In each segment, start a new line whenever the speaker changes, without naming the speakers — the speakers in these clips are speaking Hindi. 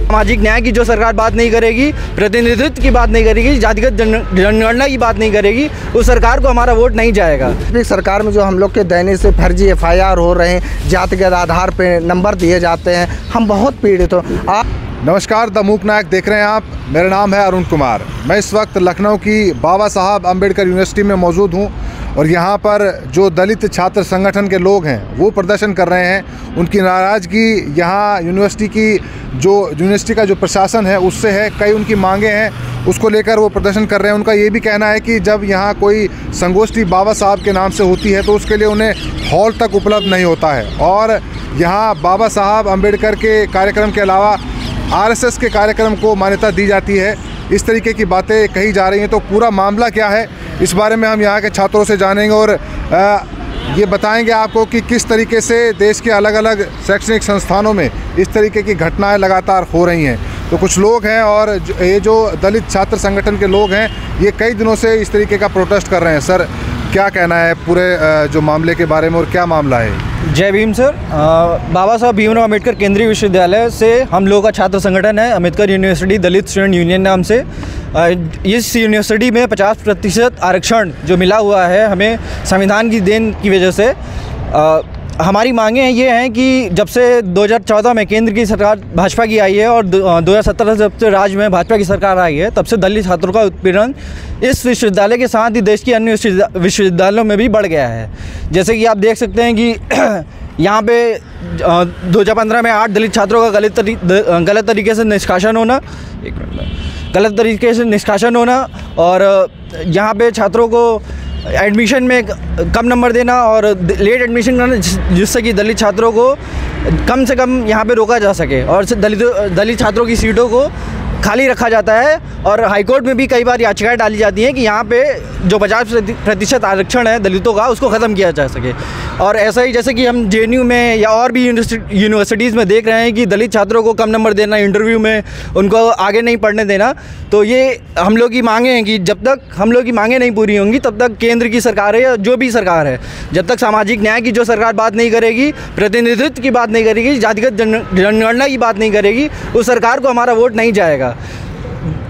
सामाजिक न्याय की जो सरकार बात नहीं करेगी, प्रतिनिधित्व की बात नहीं करेगी, जातिगत जनगणना की बात नहीं करेगी, उस सरकार को हमारा वोट नहीं जाएगा।
सरकार में जो हम लोग के दैनिक से फर्जी FIR हो रहे हैं, जातिगत आधार पे नंबर दिए जाते हैं, हम बहुत पीड़ित हो।
नमस्कार, द मूक नायक देख रहे हैं आप। मेरा नाम है अरुण कुमार। मैं इस वक्त लखनऊ की बाबा साहब अम्बेडकर यूनिवर्सिटी में मौजूद हूं और यहां पर जो दलित छात्र संगठन के लोग हैं वो प्रदर्शन कर रहे हैं। उनकी नाराज़गी यहां यूनिवर्सिटी का जो प्रशासन है उससे है। कई उनकी मांगे हैं, उसको लेकर वो प्रदर्शन कर रहे हैं। उनका ये भी कहना है कि जब यहाँ कोई संगोष्ठी बाबा साहब के नाम से होती है तो उसके लिए उन्हें हॉल तक उपलब्ध नहीं होता है। और यहाँ बाबा साहब अम्बेडकर के कार्यक्रम के अलावा RSS के कार्यक्रम को मान्यता दी जाती है। इस तरीके की बातें कही जा रही हैं। तो पूरा मामला क्या है, इस बारे में हम यहाँ के छात्रों से जानेंगे और ये बताएंगे आपको कि किस तरीके से देश के अलग अलग शैक्षणिक संस्थानों में इस तरीके की घटनाएं लगातार हो रही हैं। तो कुछ लोग हैं और ये जो दलित छात्र संगठन के लोग हैं ये कई दिनों से इस तरीके का प्रोटेस्ट कर रहे हैं। सर, क्या कहना है पूरे जो मामले के बारे में और क्या मामला है?
जय भीम सर। बाबा साहब भीमराव अम्बेडकर केंद्रीय विश्वविद्यालय से हम लोगों का छात्र संगठन है अम्बेडकर यूनिवर्सिटी दलित स्टूडेंट यूनियन नाम से। इस यूनिवर्सिटी में 50% आरक्षण जो मिला हुआ है हमें संविधान की देन की वजह से। हमारी मांगें ये हैं कि जब से 2014 में केंद्र की सरकार भाजपा की आई है और 2017 जब से राज्य में भाजपा की सरकार आई है तब से दलित छात्रों का उत्पीड़न इस विश्वविद्यालय के साथ ही देश के अन्य विश्वविद्यालयों में भी बढ़ गया है। जैसे कि आप देख सकते हैं कि यहाँ पे 2015 में 8 दलित छात्रों का गलत तरीके से निष्कासन होना और यहाँ पे छात्रों को एडमिशन में कम नंबर देना और लेट एडमिशन करना जिससे कि दलित छात्रों को कम से कम यहाँ पे रोका जा सके और दलित छात्रों की सीटों को खाली रखा जाता है। और हाईकोर्ट में भी कई बार याचिकाएं डाली जाती हैं कि यहाँ पे जो 50% आरक्षण है दलितों का उसको ख़त्म किया जा सके। और ऐसा ही जैसे कि हम JNU में या और भी यूनिवर्सिटीज़ में देख रहे हैं कि दलित छात्रों को कम नंबर देना, इंटरव्यू में उनको आगे नहीं पढ़ने देना। तो ये हम लोग की मांगे हैं कि जब तक हम लोग की मांगें नहीं पूरी होंगी तब तक केंद्र की सरकार है या जो भी सरकार है, जब तक सामाजिक न्याय की जो सरकार बात नहीं करेगी, प्रतिनिधित्व की बात नहीं करेगी, जातिगत जनगणना की बात नहीं करेगी, उस सरकार को हमारा वोट नहीं जाएगा।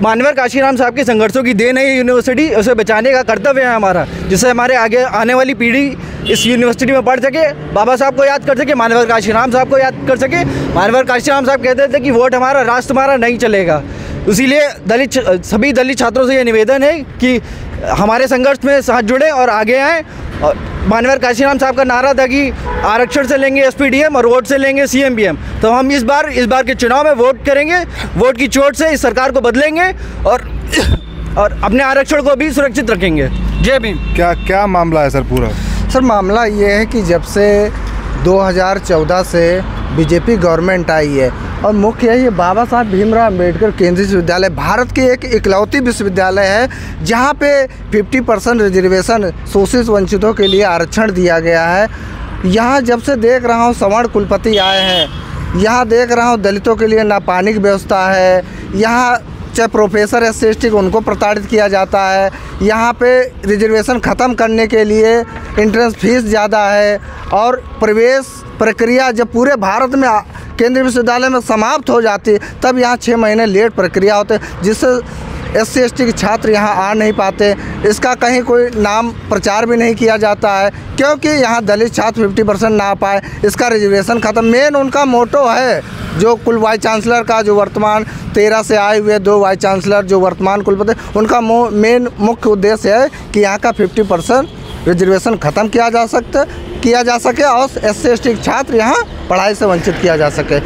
मानवर काशीराम साहब के संघर्षों की देन है यूनिवर्सिटी, उसे बचाने का कर्तव्य है हमारा, जिससे हमारे आगे आने वाली पीढ़ी इस यूनिवर्सिटी में पढ़ सके, बाबा साहब को याद कर सके, मानवर काशीराम साहब को याद कर सके। मानवर काशीराम साहब कहते थे कि वोट हमारा, राष्ट्र हमारा नहीं चलेगा। इसीलिए सभी दलित छात्रों से ये निवेदन है कि हमारे संघर्ष में साथ जुड़े और आगे आएँ। और मानवर काशीराम साहब का नारा था कि आरक्षण से लेंगे SPDM और वोट से लेंगे CMBM। तो हम इस बार के चुनाव में वोट करेंगे, वोट की चोट से इस सरकार को बदलेंगे और अपने आरक्षण को भी सुरक्षित रखेंगे। जय भीम।
क्या मामला है सर पूरा?
सर, मामला ये है कि जब से 2014 से BJP गवर्नमेंट आई है और मुख्य है ये बाबा साहब भीमराव अम्बेडकर केंद्रीय विश्वविद्यालय भारत की एक इकलौती विश्वविद्यालय है जहाँ पे 50% रिजर्वेशन शोषित वंचितों के लिए आरक्षण दिया गया है। यहाँ जब से देख रहा हूँ सवर्ण कुलपति आए हैं, यहाँ देख रहा हूँ दलितों के लिए ना पानी की व्यवस्था है, यहाँ चाहे प्रोफेसर SC/ST को उनको प्रताड़ित किया जाता है, यहाँ पे रिजर्वेशन ख़त्म करने के लिए एंट्रेंस फीस ज़्यादा है और प्रवेश प्रक्रिया जब पूरे भारत में केंद्रीय विश्वविद्यालय में समाप्त हो जाती है तब यहाँ 6 महीने लेट प्रक्रिया होते हैं, जिससे SC/ST के छात्र यहाँ आ नहीं पाते। इसका कहीं कोई नाम प्रचार भी नहीं किया जाता है क्योंकि यहाँ दलित छात्र 50% ना आ पाए। इसका रिजर्वेशन ख़त्म मेन उनका मोटो है। जो कुल वाइस चांसलर का जो वर्तमान 13 से आए हुए 2 वाइस चांसलर जो वर्तमान कुलपति, उनका मेन मुख्य उद्देश्य है कि यहाँ का 50% रिजर्वेशन ख़त्म किया जा सके और SC/ST छात्र यहाँ पढ़ाई से वंचित किया जा सके।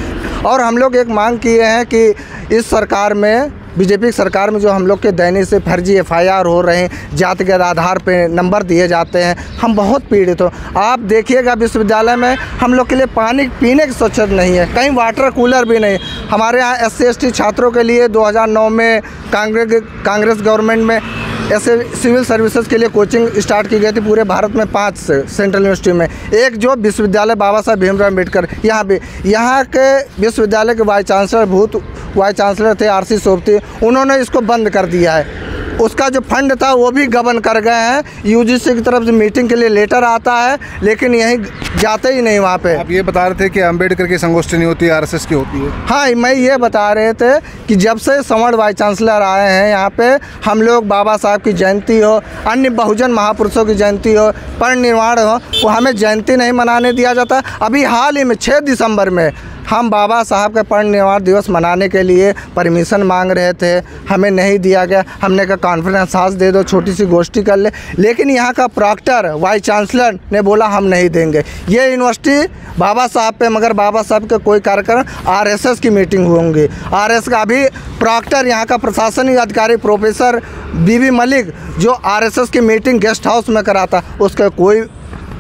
और हम लोग एक मांग किए हैं कि इस सरकार में BJP सरकार में जो हम लोग के दैनिक से फर्जी FIR हो रहे हैं, जातिगत आधार पे नंबर दिए जाते हैं, हम बहुत पीड़ित हो। आप देखिएगा विश्वविद्यालय में हम लोग के लिए पानी पीने की स्वच्छता नहीं है, कहीं वाटर कूलर भी नहीं। हमारे यहाँ SC/ST छात्रों के लिए 2009 में कांग्रेस गवर्नमेंट में ऐसे सिविल सर्विसेज के लिए कोचिंग स्टार्ट की गई थी पूरे भारत में 5 से सेंट्रल यूनिवर्सिटी में। एक जो विश्वविद्यालय बाबा साहब भीमराव अम्बेडकर यहाँ के विश्वविद्यालय के वाइस चांसलर थे RC सोबती, उन्होंने इसको बंद कर दिया है। उसका जो फंड था वो भी गबन कर गए हैं। यूजीसी की तरफ से मीटिंग के लिए लेटर आता है लेकिन यहीं जाते ही नहीं वहाँ पे।
आप ये बता रहे थे कि अंबेडकर की संगोष्ठी नहीं होती, आरएसएस की होती है।
हाँ, मैं ये बता रहे थे कि जब से संवर्ण वाइस चांसलर आए हैं यहाँ पे, हम लोग बाबा साहब की जयंती हो, अन्य बहुजन महापुरुषों की जयंती हो, परिनिर्वाण हो, वो हमें जयंती नहीं मनाने दिया जाता। अभी हाल ही में 6 दिसंबर में हम बाबा साहब के परिनिर्वाण दिवस मनाने के लिए परमिशन मांग रहे थे, हमें नहीं दिया गया। हमने कहा कॉन्फ्रेंस हाउस दे दो, छोटी सी गोष्ठी कर ले, लेकिन यहाँ का प्रॉक्टर वाइस चांसलर ने बोला हम नहीं देंगे ये यूनिवर्सिटी बाबा साहब पे। मगर बाबा साहब के कोई कार्यक्रम, आरएसएस की मीटिंग होंगी, आरएस का अभी प्रॉक्टर यहाँ का प्रशासनिक अधिकारी प्रोफेसर बीबी मलिक जो आरएसएस की मीटिंग गेस्ट हाउस में कराता, उसका कोई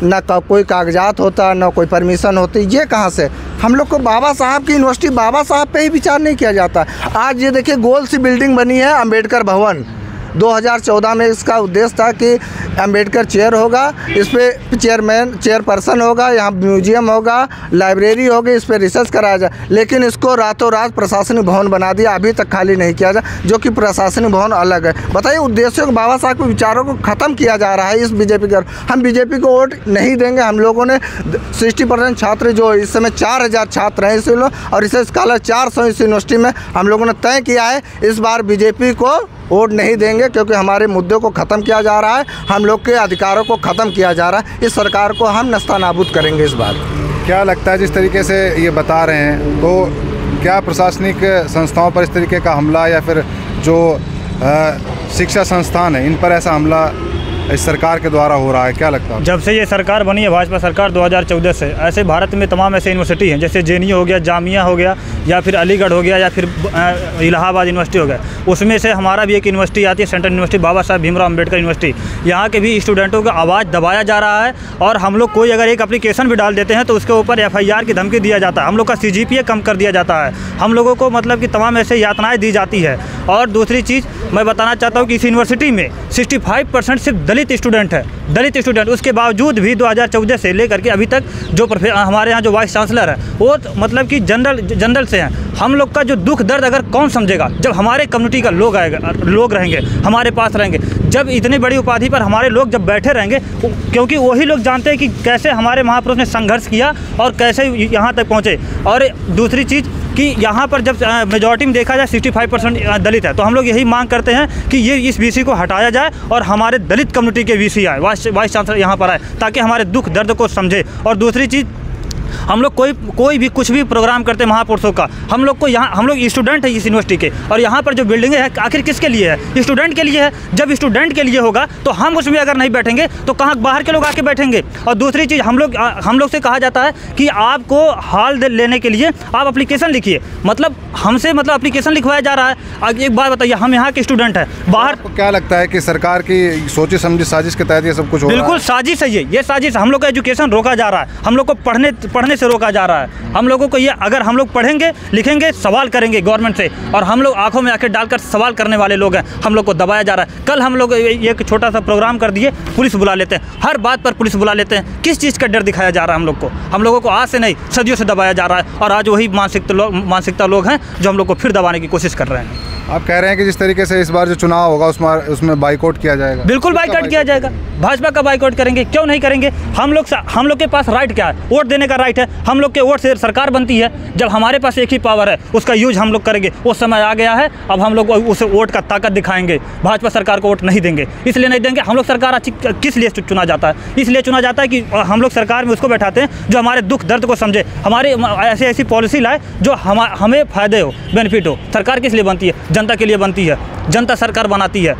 ना कोई कागजात होता, ना कोई परमिशन होती। ये कहाँ से? हम लोग को बाबा साहब की यूनिवर्सिटी, बाबा साहब पे ही विचार नहीं किया जाता। आज ये देखिए गोल सी बिल्डिंग बनी है अम्बेडकर भवन, 2014 में इसका उद्देश्य था कि अम्बेडकर चेयर होगा, इस पर चेयरपर्सन होगा, यहाँ म्यूजियम होगा, लाइब्रेरी होगी, इस पर रिसर्च कराया जाए। लेकिन इसको रातों रात प्रशासनिक भवन बना दिया, अभी तक खाली नहीं किया जाए, जो कि प्रशासनिक भवन अलग है। बताइए, उद्देश्यों को, बाबा साहब के विचारों को ख़त्म किया जा रहा है इस बीजेपी का। हम बीजेपी को वोट नहीं देंगे। हम लोगों ने 60% छात्र, जो इस समय 4000 छात्र हैं इस और रिसर्च स्कॉलर 400 इस यूनिवर्सिटी में, हम लोगों ने तय किया है इस बार बीजेपी को वोट नहीं देंगे, क्योंकि हमारे मुद्दों को ख़त्म किया जा रहा है, हम लोग के अधिकारों को ख़त्म किया जा रहा है। इस सरकार को हम नस्तानाबूद करेंगे इस बार।
क्या लगता है, जिस तरीके से ये बता रहे हैं, तो क्या प्रशासनिक संस्थाओं पर इस तरीके का हमला या फिर जो शिक्षा संस्थान है इन पर ऐसा हमला इस सरकार के द्वारा हो रहा है? क्या लगता है?
जब से ये सरकार बनी है, भाजपा सरकार 2014 से, ऐसे भारत में तमाम ऐसे यूनिवर्सिटी हैं, जैसे जेएनयू हो गया, जामिया हो गया, या फिर अलीगढ़ हो गया, या फिर इलाहाबाद यूनिवर्सिटी हो गया। उसमें से हमारा भी एक यूनिवर्सिटी आती है, सेंट्रल यूनिवर्सिटी बाबा साहब भीमराव अम्बेडकर यूनिवर्सिटी। यहाँ के भी स्टूडेंटों का आवाज़ दबाया जा रहा है, और हम लोग कोई अगर एक एप्लीकेशन भी डाल देते हैं तो उसके ऊपर FIR की धमकी दिया जाता है, हम लोग का CGPA कम कर दिया जाता है, हम लोगों को मतलब कि तमाम ऐसे यातनाएँ दी जाती है। और दूसरी चीज़ मैं बताना चाहता हूँ कि इस यूनिवर्सिटी में 65% सिर्फ दलित स्टूडेंट है, दलित स्टूडेंट। उसके बावजूद भी 2014 से लेकर के अभी तक जो हमारे यहाँ जो वाइस चांसलर है वो मतलब कि जनरल से हैं। हम लोग का जो दुख दर्द अगर कौन समझेगा, जब हमारे कम्युनिटी का लोग रहेंगे, हमारे पास रहेंगे, जब इतनी बड़ी उपाधि पर हमारे लोग जब बैठे रहेंगे, क्योंकि वही लोग जानते हैं कि कैसे हमारे महापुरुष ने संघर्ष किया और कैसे यहाँ तक पहुँचे। और दूसरी चीज़ कि यहाँ पर जब मेजॉरिटी में देखा जाए 65% दलित है, तो हम लोग यही मांग करते हैं कि ये इस VC को हटाया जाए और हमारे दलित कम्युनिटी के VC आए, वाइस चांसलर यहाँ पर आए, ताकि हमारे दुख दर्द को समझे। और दूसरी चीज़, हम लोग कोई भी कुछ भी प्रोग्राम करते हैं महापुरुषों का, हम लोग को यहाँ, हम लोग स्टूडेंट है इस यूनिवर्सिटी के, और यहाँ पर जो बिल्डिंग है आखिर किसके लिए है? स्टूडेंट के लिए है। जब स्टूडेंट के लिए होगा तो हम उसमें अगर नहीं बैठेंगे तो कहाँ बाहर के लोग आके बैठेंगे? और दूसरी चीज़, हम लोग से कहा जाता है कि आपको हाल लेने के लिए आप एप्लीकेशन लिखिए, मतलब हमसे एप्लीकेशन लिखवाया जा रहा है। एक बात बताइए, हम यहाँ के स्टूडेंट हैं, बाहर
क्या लगता है कि सरकार की सोची समझी साजिश के तहत ये सब कुछ हो रहा है?
बिल्कुल साजिश है ये साजिश। हम लोग का एजुकेशन रोका जा रहा है, हम लोग को पढ़ने से रोका जा रहा है। हम लोगों को ये, अगर हम लोग पढ़ेंगे लिखेंगे सवाल करेंगे गवर्नमेंट से, और हम लोग आंखों में आंखें डालकर सवाल करने वाले लोग हैं, हम लोग को दबाया जा रहा है। कल हम लोग एक छोटा सा प्रोग्राम कर दिए, पुलिस बुला लेते हैं, हर बात पर पुलिस बुला लेते हैं। किस चीज़ का डर दिखाया जा रहा है हम लोगों को आज से नहीं, सदियों से दबाया जा रहा है, और आज वही मानसिकता लोग हैं जो हम लोग को फिर दबाने की कोशिश कर रहे हैं।
आप कह रहे हैं कि जिस तरीके से इस बार जो चुनाव होगा उसमें बाइकआउट किया जाएगा?
बिल्कुल बाइकआउट किया जाएगा, भाजपा का बाइकआउट करेंगे, क्यों नहीं करेंगे? हम लोग के पास राइट क्या है? वोट देने का राइट है। हम लोग के वोट से सरकार बनती है। जब हमारे पास एक ही पावर है, उसका यूज हम लोग करेंगे। वो समय आ गया है, अब हम लोग उस वोट का ताकत दिखाएंगे। भाजपा सरकार को वोट नहीं देंगे, इसलिए नहीं देंगे। हम लोग सरकार अच्छी किस लिए चुना जाता है? इसलिए चुना जाता है कि हम लोग सरकार में उसको बैठाते हैं जो हमारे दुख दर्द को समझे, हमारे ऐसी पॉलिसी लाए जो हमें फ़ायदे हो, बेनिफिट हो। सरकार किस लिए बनती है? जनता के लिए बनती है, जनता सरकार बनाती है।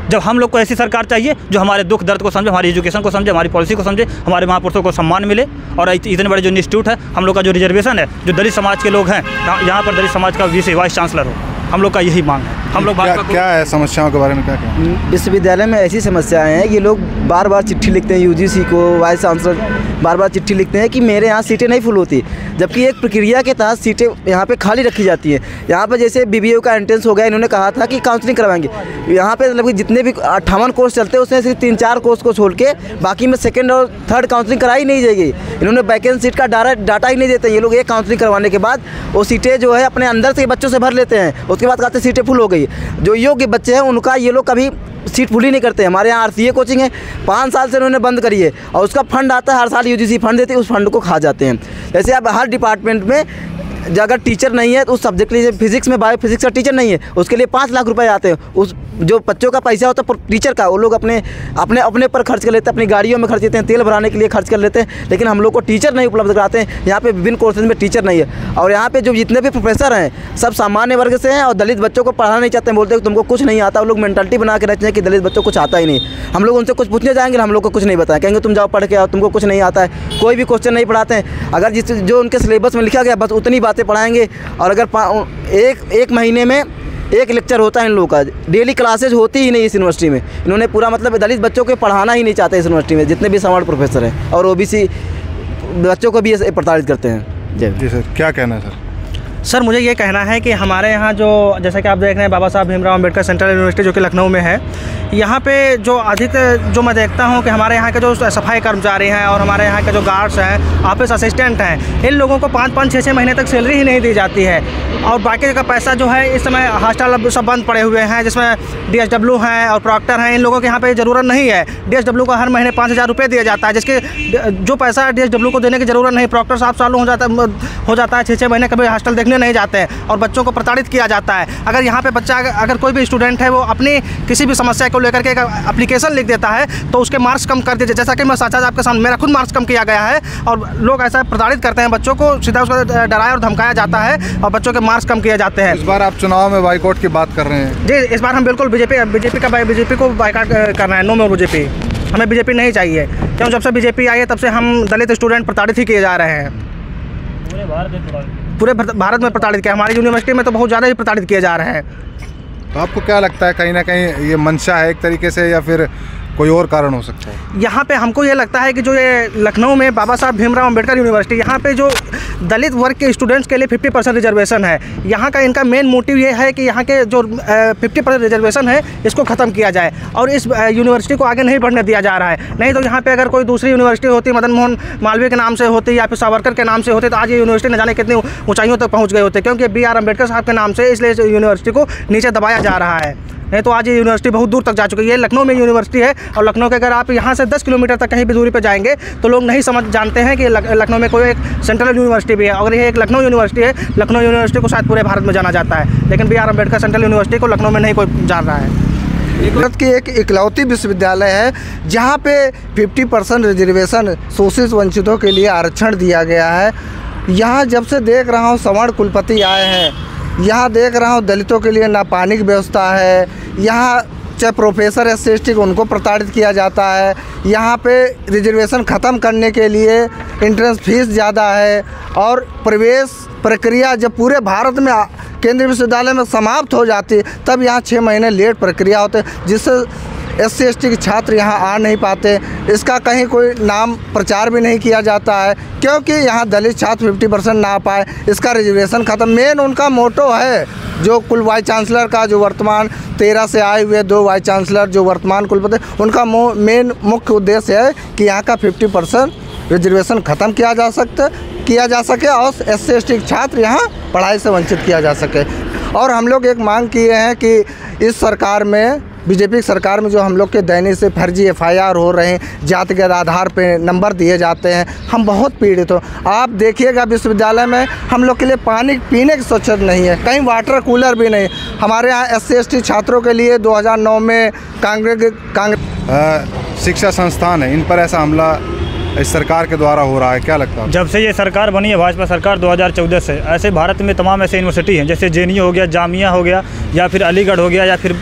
जब हम लोग को ऐसी सरकार चाहिए जो हमारे दुख दर्द को समझे, हमारी एजुकेशन को समझे, हमारी पॉलिसी को समझे, हमारे महापुरुषों को सम्मान मिले। और इतने बड़े जो इंस्टीट्यूट है, हम लोग का जो रिजर्वेशन है, जो दलित समाज के लोग हैं, यहाँ पर दलित समाज का VC वाइस चांसलर हो, हम लोग का यही मांग है। हम लोग
क्या है समस्याओं के बारे में क्या कहें?
विश्वविद्यालय में ऐसी समस्याएं हैं, ये लोग बार बार चिट्ठी लिखते हैं UGC को, वाइस चांसलर बार बार चिट्ठी लिखते हैं कि मेरे यहाँ सीटें नहीं फुल होती, जबकि एक प्रक्रिया के तहत सीटें यहाँ पे खाली रखी जाती हैं। यहाँ पे जैसे BBA का एंट्रेंस हो गया, इन्होंने कहा था कि काउंसलिंग करवाएंगे। यहाँ पे मतलब जितने भी 58 कोर्स चलते हैं उसमें सिर्फ 3-4 कोर्स को छोड़ के बाकी में सेकेंड और थर्ड काउंसलिंग कराई नहीं जाएगी। इन्होंने वैकेंसी सीट का डाटा ही नहीं देते। ये लोग एक काउंसलिंग करवाने के बाद वो सीटें जो है अपने अंदर से बच्चों से भर लेते हैं, उसके बाद कहते हैं सीटें फुल हो गई है। की। जो योग्य बच्चे हैं उनका ये लोग कभी सीट फुल ही नहीं करते। हमारे यहाँ RCA कोचिंग है, 5 साल से उन्होंने बंद करी है और उसका फंड आता है, हर साल UGC फंड देती है, उस फंड को खा जाते हैं। जैसे अब हर डिपार्टमेंट में अगर टीचर नहीं है तो उस सब्जेक्ट के लिए, फिजिक्स में बायोफिजिक्स का टीचर नहीं है, उसके लिए 5 लाख रुपए आते हैं। उस जो बच्चों का पैसा होता है टीचर का, वो लोग अपने पर खर्च कर लेते हैं, अपनी गाड़ियों में खर्च देते हैं, तेल भराने के लिए खर्च कर लेते हैं, लेकिन हम लोग को टीचर नहीं उपलब्ध कराते हैं। यहाँ पे विभिन्न कोर्सेज में टीचर नहीं है और यहाँ पे जो जितने भी प्रोफेसर हैं सब सामान्य वर्ग से हैं और दलित बच्चों को पढ़ाना नहीं चाहते हैं। बोलते हैं तुमको कुछ नहीं आता। वो लोग मेंटालिटी बना के रहते हैं कि दलित बच्चों को कुछ आता ही नहीं। हम लोग उनसे कुछ पूछने जाएंगे, हम लोग को कुछ नहीं बताएं, कहेंगे तुम जाओ पढ़ के आओ, तुमको कुछ नहीं आता है। कोई भी क्वेश्चन नहीं पढ़ाते हैं। अगर जो उनके सिलेबस में लिखा गया बस उतनी बातें पढ़ाएंगे। और अगर एक महीने में एक लेक्चर होता है इन लोगों का, डेली क्लासेज होती ही नहीं इस यूनिवर्सिटी में। इन्होंने पूरा मतलब दलित बच्चों को पढ़ाना ही नहीं चाहते इस यूनिवर्सिटी में, जितने भी सवर्ण प्रोफेसर हैं, और OBC बच्चों को भी प्रताड़ित करते हैं।
जी सर, क्या कहना है सर?
सर मुझे ये कहना है कि हमारे यहाँ जो, जैसा कि आप देख रहे हैं, बाबा साहब भीमराव अम्बेडकर सेंट्रल यूनिवर्सिटी जो कि लखनऊ में है, यहाँ पे जो अधिक जो मैं देखता हूँ कि हमारे यहाँ के जो सफाई कर्मचारी हैं और हमारे यहाँ के जो गार्ड्स हैं, ऑफिस असिस्टेंट हैं, इन लोगों को 5-5, 6-6 महीने तक सैलरी ही नहीं दी जाती है। और बाकी का पैसा जो है, इस समय हॉस्टल सब बंद पड़े हुए हैं, जिसमें DSW हैं और प्रॉक्टर हैं, इन लोगों के यहाँ पे ज़रूरत नहीं है। DSW को हर महीने 5,000 रुपये दिया जाता है, जिसके जो पैसा DSW को देने की ज़रूरत नहीं। प्रॉक्टर साहब चालू हो जाता है 6-6 महीने कभी हॉस्टल देखने नहीं जाते हैं और बच्चों को प्रताड़ित किया जाता है। अगर यहाँ पे बच्चा, अगर कोई भी स्टूडेंट है वो अपनी किसी भी समस्या को लेकर के एक एप्लीकेशन लिख देता है तो उसके मार्क्स कम कर दीजिए। जैसा कि मैं साथ आपके सामने, मेरा खुद मार्क्स कम किया गया है और लोग ऐसा प्रताड़ित करते हैं बच्चों को, सीधा उसको डराया और धमकाया जाता है और बच्चों के मार्क्स कम किए जाते हैं।
इस बार आप चुनाव में बाइकआउट की बात कर रहे हैं?
जी, इस बार हम बिल्कुल बीजेपी को बाइकआउट कर रहे हैं। नो मोर बीजेपी, हमें बीजेपी नहीं चाहिए, क्यों जब से बीजेपी आई है तब से हम दलित स्टूडेंट प्रताड़ित ही किए जा रहे हैं। पूरे भारत में प्रताड़ित किया, हमारी यूनिवर्सिटी में तो बहुत ज़्यादा ही प्रताड़ित किए जा रहे हैं।
तो आपको क्या लगता है, कहीं ना कहीं ये मंशा है एक तरीके से, या फिर कोई और कारण हो सकता है?
यहाँ पे हमको ये लगता है कि जो ये लखनऊ में बाबा साहब भीमराव अम्बेडकर यूनिवर्सिटी, यहाँ पे जो दलित वर्ग के स्टूडेंट्स के लिए 50% रिजर्वेशन है, यहाँ का इनका मेन मोटिव ये है कि यहाँ के जो 50% रिजर्वेशन है इसको ख़त्म किया जाए और इस यूनिवर्सिटी को आगे नहीं बढ़ने दिया जा रहा है। नहीं तो यहाँ पे अगर कोई दूसरी यूनिवर्सिटी होती, मदन मोहन मालवीय के नाम से होती या फिर सावरकर के नाम से होती, तो आज ये यूनिवर्सिटी न जाने कितनी ऊंचाइयों तक पहुँच गए होते, क्योंकि BR अम्बेडकर साहब के नाम से, इसलिए इस यूनिवर्सिटी को नीचे दबाया जा रहा है। नहीं तो आज ये यूनिवर्सिटी बहुत दूर तक जा चुकी है। ये लखनऊ में यूनिवर्सिटी है और लखनऊ के अगर आप यहाँ से 10 किलोमीटर तक कहीं भी दूरी पे जाएंगे तो लोग नहीं जानते हैं कि लखनऊ में कोई एक सेंट्रल यूनिवर्सिटी भी है। अगर ये एक लखनऊ यूनिवर्सिटी है, लखनऊ यूनिवर्सिटी को शायद पूरे भारत में जाना जाता है, लेकिन BR अम्बेडकर सेंट्रल यूनिवर्सिटी को लखनऊ में नहीं कोई जान रहा है।
भारत की एक इकलौती विश्वविद्यालय है जहाँ पे 50% रिजर्वेशन शोषित वंचितों के लिए आरक्षण दिया गया है। यहाँ जब से देख रहा हूँ सवर्ण कुलपति आए हैं, यहाँ देख रहा हूँ दलितों के लिए ना पानी की व्यवस्था है, यहाँ चाहे प्रोफेसर SC/ST को उनको प्रताड़ित किया जाता है, यहाँ पे रिजर्वेशन ख़त्म करने के लिए एंट्रेंस फीस ज़्यादा है और प्रवेश प्रक्रिया जब पूरे भारत में केंद्रीय विश्वविद्यालय में समाप्त हो जाती है तब यहाँ 6 महीने लेट प्रक्रिया होते हैं, जिससे SC/ST के छात्र यहाँ आ नहीं पाते। इसका कहीं कोई नाम प्रचार भी नहीं किया जाता है क्योंकि यहाँ दलित छात्र 50% ना आ पाए, इसका रिजर्वेशन ख़त्म। मेन उनका मोटो है जो कुल वाइस चांसलर का, जो वर्तमान 13 से आए हुए 2 वाइस चांसलर जो वर्तमान कुलपति, उनका मेन मुख्य उद्देश्य है कि यहाँ का 50% रिजर्वेशन ख़त्म किया जा सके और SC/ST छात्र यहाँ पढ़ाई से वंचित किया जा सके। और हम लोग एक मांग किए हैं कि इस सरकार में, बीजेपी की सरकार में, जो हम लोग के दैनिक से फर्जी FIR हो रहे हैं, जातिगत आधार पे नंबर दिए जाते हैं, हम बहुत पीड़ित हो। आप देखिएगा विश्वविद्यालय में हम लोग के लिए पानी पीने की स्वच्छता नहीं है, कहीं वाटर कूलर भी नहीं। हमारे यहाँ SC/ST छात्रों के लिए 2009 में कांग्रेस
शिक्षा संस्थान है, इन पर ऐसा हमला इस सरकार के द्वारा हो रहा है, क्या लगता है?
जब से ये सरकार बनी है, भाजपा सरकार 2014 से, ऐसे भारत में तमाम ऐसे यूनिवर्सिटी हैं, जैसे JNU हो गया, जामिया हो गया, या फिर अलीगढ़ हो गया, या फिर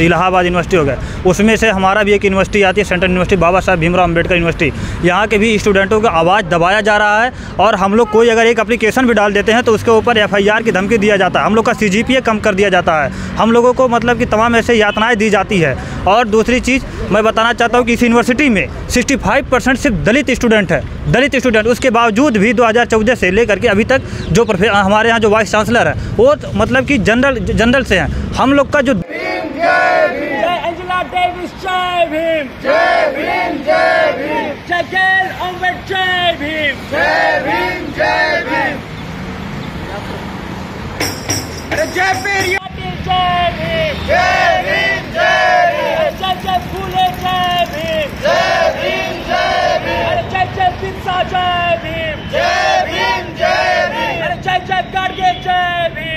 इलाहाबाद यूनिवर्सिटी हो गया। उसमें से हमारा भी एक यूनिवर्सिटी आती है, सेंट्रल यूनिवर्सिटी बाबा साहब भीमराव अम्बेडकर यूनिवर्सिटी। यहाँ के भी स्टूडेंटों का आवाज़ दबाया जा रहा है और हम लोग कोई अगर एक एप्लीकेशन भी डाल देते हैं तो उसके ऊपर FIR की धमकी दिया जाता है, हम लोग का CGPA कम कर दिया जाता है, हम लोगों को मतलब कि तमाम ऐसे यातनाएँ दी जाती है। और दूसरी चीज़ मैं बताना चाहता हूँ कि इस यूनिवर्सिटी में 65% सिर्फ दलित स्टूडेंट है, दलित स्टूडेंट। उसके बावजूद भी 2014 से लेकर के अभी तक जो हमारे यहाँ जो वाइस चांसलर है वो मतलब कि जनरल से हैं। हम लोग का जो
एंजेला डेविस जय भीम, जय भीम, जय भीम, जय अम्बेडकर जय भीम, जय भीम, जय भीम, जय भीम, जय भीम जय भीम जय भीम जय जय फूले जय भीम जय भीम जय भीम जय जय बिरसा जय भीम जय भीम जय भीम जय जय गाडगे जय भीम